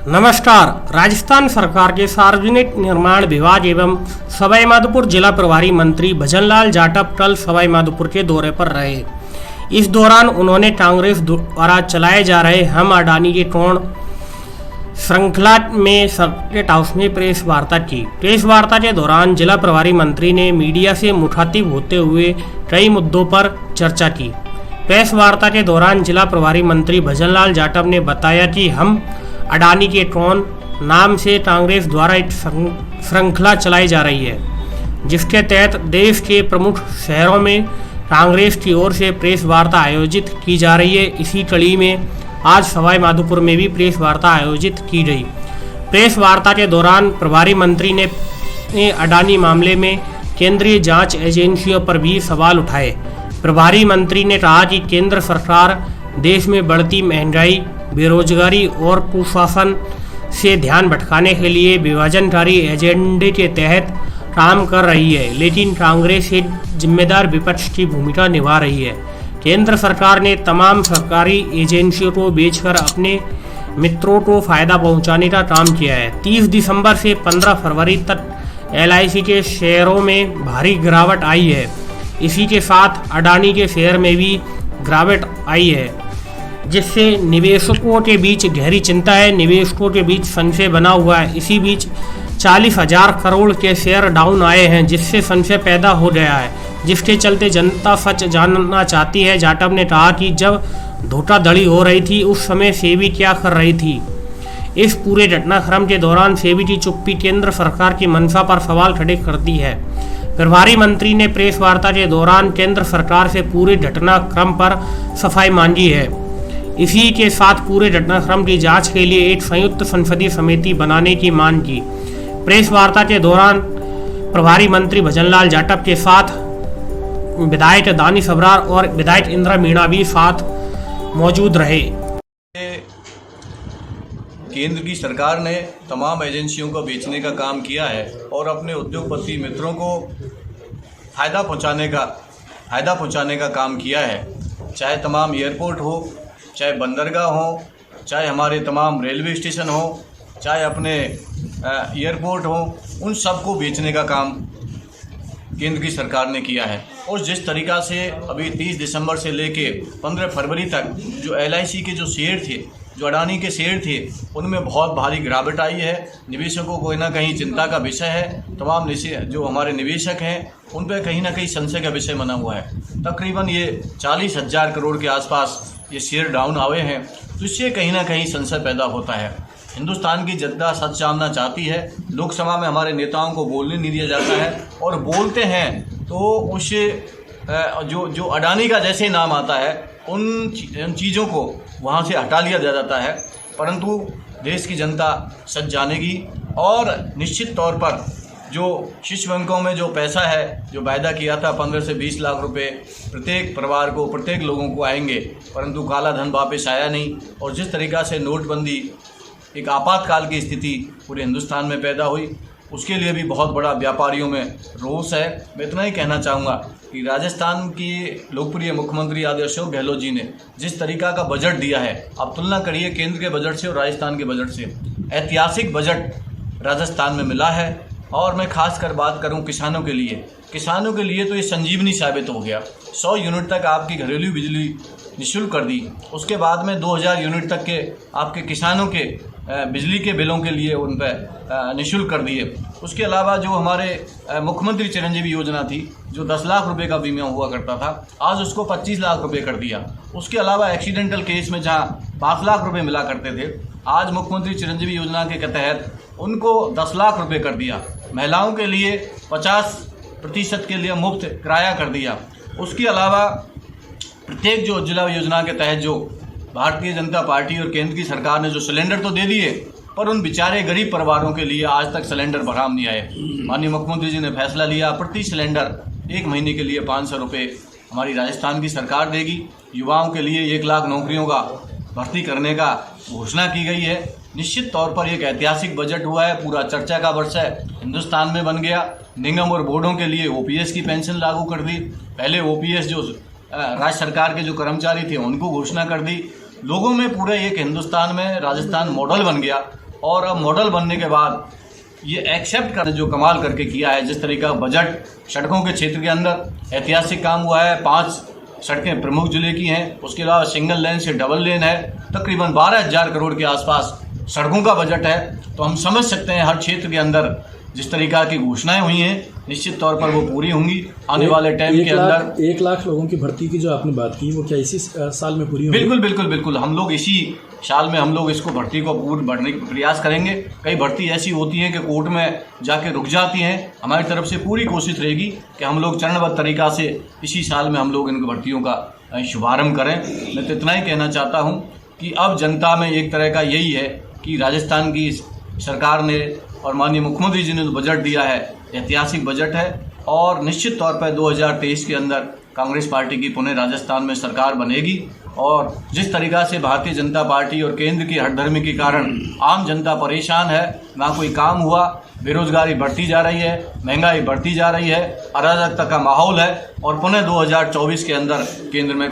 नमस्कार। राजस्थान सरकार के सार्वजनिक निर्माण विभाग एवं सवाईमाधोपुर जिला प्रभारी मंत्री भजनलाल जाटव कल सवाईमाधोपुर के दौरे पर रहे। इस दौरान उन्होंने कांग्रेस द्वारा चलाए जा रहे हम अडानी के टोन श्रृंखला में सर्किट हाउस में प्रेस वार्ता की। प्रेस वार्ता के दौरान जिला प्रभारी मंत्री ने मीडिया से मुखातिब होते हुए कई मुद्दों पर चर्चा की। प्रेस वार्ता के दौरान जिला प्रभारी मंत्री भजनलाल जाटव ने बताया कि हम अडानी के ट्रोन नाम से कांग्रेस द्वारा एक श्रृंखला चलाई जा रही है, जिसके तहत देश के प्रमुख शहरों में कांग्रेस की ओर से प्रेस वार्ता आयोजित की जा रही है। इसी कड़ी में आज सवाईमाधोपुर में भी प्रेस वार्ता आयोजित की गई। प्रेस वार्ता के दौरान प्रभारी मंत्री ने अडानी मामले में केंद्रीय जांच एजेंसियों पर भी सवाल उठाए। प्रभारी मंत्री ने कहा कि केंद्र सरकार देश में बढ़ती महंगाई, बेरोजगारी और कुशासन से ध्यान भटकाने के लिए विभाजनकारी एजेंडे के तहत काम कर रही है, लेकिन कांग्रेस एक जिम्मेदार विपक्ष की भूमिका निभा रही है। केंद्र सरकार ने तमाम सरकारी एजेंसियों को बेचकर अपने मित्रों को फायदा पहुंचाने का काम किया है। 30 दिसंबर से 15 फरवरी तक LIC के शेयरों में भारी गिरावट आई है। इसी के साथ अडानी के शेयर में भी गिरावट आई है, जिससे निवेशकों के बीच गहरी चिंता है। निवेशकों के बीच संशय बना हुआ है। इसी बीच 40,000 करोड़ के शेयर डाउन आए हैं, जिससे संशय पैदा हो गया है, जिसके चलते जनता सच जानना चाहती है। जाटव ने कहा कि जब धोखाधड़ी हो रही थी उस समय सेबी क्या कर रही थी। इस पूरे घटनाक्रम के दौरान सेबी की चुप्पी केंद्र सरकार की मंशा पर सवाल खड़े करती है। प्रभारी मंत्री ने प्रेस वार्ता के दौरान केंद्र सरकार से पूरे घटनाक्रम पर सफाई मांगी है। इसी के साथ पूरे घटनाक्रम की जांच के लिए एक संयुक्त संसदीय समिति बनाने की मांग की। प्रेस वार्ता के दौरान प्रभारी मंत्री भजनलाल जाटव के साथ विधायक दानी सबरार और विधायक इंदिरा मीणा भी साथ मौजूद रहे। केंद्र की सरकार ने तमाम एजेंसियों को बेचने का काम किया है और अपने उद्योगपति मित्रों को फायदा पहुंचाने का काम किया है। चाहे तमाम एयरपोर्ट हो, चाहे बंदरगाह हो, चाहे हमारे तमाम रेलवे स्टेशन हो, चाहे अपने एयरपोर्ट हो, उन सबको बेचने का काम केंद्र की सरकार ने किया है। और जिस तरीक़ा से अभी 30 दिसंबर से लेके 15 फरवरी तक जो LIC के जो शेयर थे, जो अडानी के शेयर थे, उनमें बहुत भारी गिरावट आई है। निवेशकों को कहीं ना कहीं चिंता का विषय है। तमाम जो हमारे निवेशक हैं उन पर कहीं ना कहीं संशय का विषय बना हुआ है। तकरीबन ये 40,000 करोड़ के आसपास ये शेयर डाउन आए हैं, तो इससे कहीं ना कहीं संशय पैदा होता है। हिंदुस्तान की जनता सच जानना चाहती है। लोकसभा में हमारे नेताओं को बोलने नहीं दिया जाता है, और बोलते हैं तो उससे जो अडानी का जैसे नाम आता है उन चीज़ों को वहाँ से हटा लिया जाता है। परंतु देश की जनता सच जानेगी, और निश्चित तौर पर जो शीर्ष बैंकों में जो पैसा है, जो वायदा किया था 15 से 20 लाख रुपए प्रत्येक परिवार को, प्रत्येक लोगों को आएंगे, परंतु काला धन वापस आया नहीं। और जिस तरीक़ा से नोटबंदी एक आपातकाल की स्थिति पूरे हिंदुस्तान में पैदा हुई, उसके लिए भी बहुत बड़ा व्यापारियों में रोष है। मैं इतना ही कहना चाहूँगा कि राजस्थान की लोकप्रिय मुख्यमंत्री आदरणीय अशोक गहलोत जी ने जिस तरीका का बजट दिया है, आप तुलना करिए केंद्र के बजट से और राजस्थान के बजट से। ऐतिहासिक बजट राजस्थान में मिला है। और मैं खासकर बात करूं किसानों के लिए तो ये संजीवनी साबित हो गया। 100 यूनिट तक आपकी घरेलू बिजली निःशुल्क कर दी। उसके बाद में 2000 यूनिट तक के आपके किसानों के बिजली के बिलों के लिए उन पर निःशुल्क कर दिए। उसके अलावा जो हमारे मुख्यमंत्री चिरंजीवी योजना थी, जो 10 लाख रुपए का बीमा हुआ करता था, आज उसको 25 लाख रुपए कर दिया। उसके अलावा एक्सीडेंटल केस में जहाँ 5 लाख रुपए मिला करते थे, आज मुख्यमंत्री चिरंजीवी योजना के तहत उनको 10 लाख रुपए कर दिया। महिलाओं के लिए 50% के लिए मुफ्त किराया कर दिया। उसके अलावा प्रत्येक जो उज्ज्वला योजना के तहत जो भारतीय जनता पार्टी और केंद्र की सरकार ने जो सिलेंडर तो दे दिए, पर उन बेचारे गरीब परिवारों के लिए आज तक सिलेंडर बरामद नहीं आए। माननीय मुख्यमंत्री जी ने फैसला लिया, प्रति सिलेंडर 1 महीने के लिए 500 रुपये हमारी राजस्थान की सरकार देगी। युवाओं के लिए 1 लाख नौकरियों का भर्ती करने का घोषणा की गई है। निश्चित तौर पर एक ऐतिहासिक बजट हुआ है। पूरा चर्चा का वर्ष है, हिंदुस्तान में बन गया। निगम और बोर्डों के लिए OPS की पेंशन लागू कर दी। पहले OPS जो राज्य सरकार के जो कर्मचारी थे उनको घोषणा कर दी। लोगों में पूरे एक हिंदुस्तान में राजस्थान मॉडल बन गया। और अब मॉडल बनने के बाद ये एक्सेप्ट करने जो कमाल करके किया है, जिस तरीका बजट सड़कों के क्षेत्र के अंदर ऐतिहासिक काम हुआ है। 5 सड़कें प्रमुख जिले की हैं, उसके अलावा सिंगल लेन से डबल लेन है, तकरीबन 12,000 करोड़ के आसपास सड़कों का बजट है। तो हम समझ सकते हैं हर क्षेत्र के अंदर जिस तरीका की घोषणाएं हुई हैं निश्चित तौर पर वो पूरी होंगी आने वाले टाइम के अंदर। 1 लाख लोगों की भर्ती की जो आपने बात की वो क्या इसी साल में पूरी होगी? बिल्कुल बिल्कुल बिल्कुल, हम लोग इसी साल में हम लोग इसको भर्ती को पूर्ण बढ़ने का प्रयास करेंगे। कई भर्ती ऐसी होती हैं कि कोर्ट में जाके रुक जाती हैं, हमारी तरफ से पूरी कोशिश रहेगी कि हम लोग चरणबद्ध तरीका से इसी साल में हम लोग इन भर्तियों का शुभारंभ करें। मैं तो इतना ही कहना चाहता हूँ कि अब जनता में एक तरह का यही है कि राजस्थान की सरकार ने और माननीय मुख्यमंत्री जी ने जो बजट दिया है ऐतिहासिक बजट है और निश्चित तौर पर 2023 के अंदर कांग्रेस पार्टी की पुनः राजस्थान में सरकार बनेगी। और जिस तरीका से भारतीय जनता पार्टी और केंद्र की हठधर्मी के कारण आम जनता परेशान है, ना कोई काम हुआ, बेरोजगारी बढ़ती जा रही है, महंगाई बढ़ती जा रही है, अराजकता का माहौल है और पुनः 2024 के अंदर केंद्र में